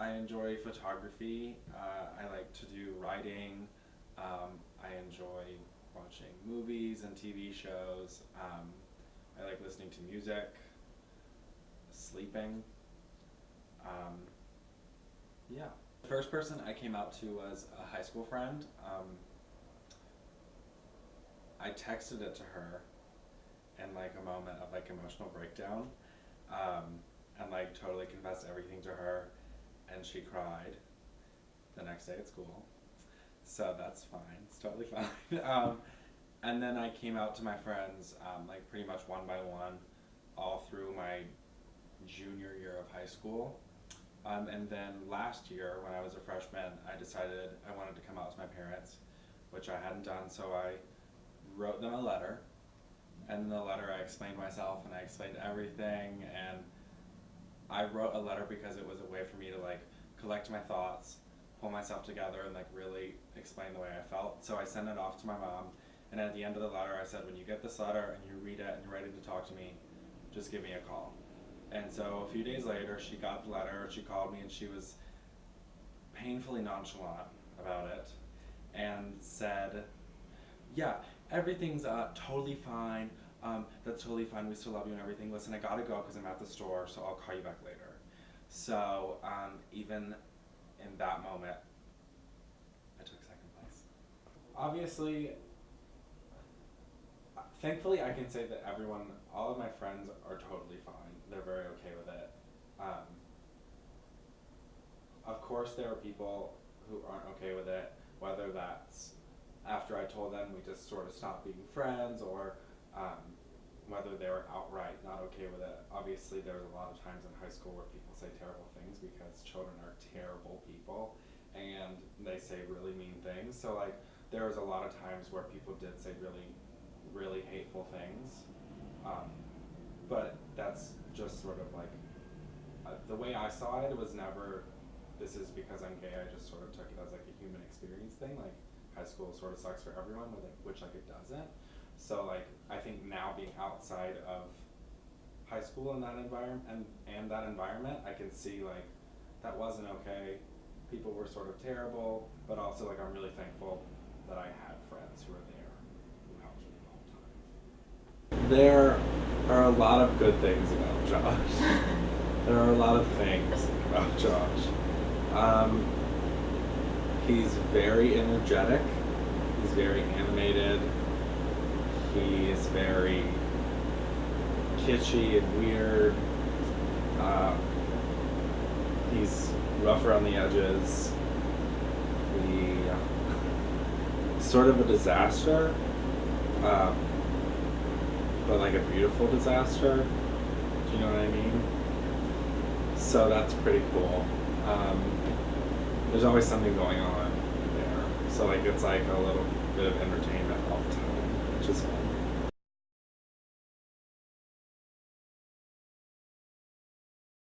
I enjoy photography. I like to do writing. I enjoy watching movies and TV shows. I like listening to music, sleeping. Um, yeah. The first person I came out to was a high school friend. I texted it to her in like a moment of like emotional breakdown, and like totally confessed everything to her, and she cried the next day at school. So that's fine. It's totally fine. And then I came out to my friends, like pretty much one by one, all through my junior year of high school. And then last year, when I was a freshman, I decided I wanted to come out to my parents, which I hadn't done. So I wrote them a letter, and in the letter I explained myself and I explained everything. And I wrote a letter because it was a way for me to like collect my thoughts, pull myself together, and like really explain the way I felt. So I sent it off to my mom, and at the end of the letter I said, when you get this letter and you read it and you're ready to talk to me, just give me a call. And so a few days later, she got the letter, she called me, and she was painfully nonchalant about it and said, yeah, everything's totally fine. That's totally fine. We still love you and everything. Listen, I gotta go because I'm at the store, so I'll call you back later. So even in that moment, I took second place. Obviously, thankfully, I can say that all of my friends are totally fine. They're very okay with it. Of course, there are people who aren't okay with it, whether that's after I told them we just sort of stopped being friends, or whether they were outright not okay with it. Obviously, there's a lot of times in high school where people say terrible things because children are terrible people and they say really mean things. So like there was a lot of times where people did say really, really hateful things. But that's just sort of like, the way I saw it was never, this is because I'm gay. I just sort of took it as like a human experience thing. Like high school sort of sucks for everyone, which like it doesn't. So like I think now being outside of high school in that environment and that environment, I can see like that wasn't okay. People were sort of terrible, but also like I'm really thankful that I had friends who were there who helped me the whole time. There are a lot of good things about Josh. There are a lot of things about Josh. He's very energetic. He's very animated. He's very kitschy and weird. He's rough around the edges. He's sort of a disaster, but like a beautiful disaster. Do you know what I mean? So that's pretty cool. There's always something going on there. So like it's like a little bit of entertainment all the time, which is fun.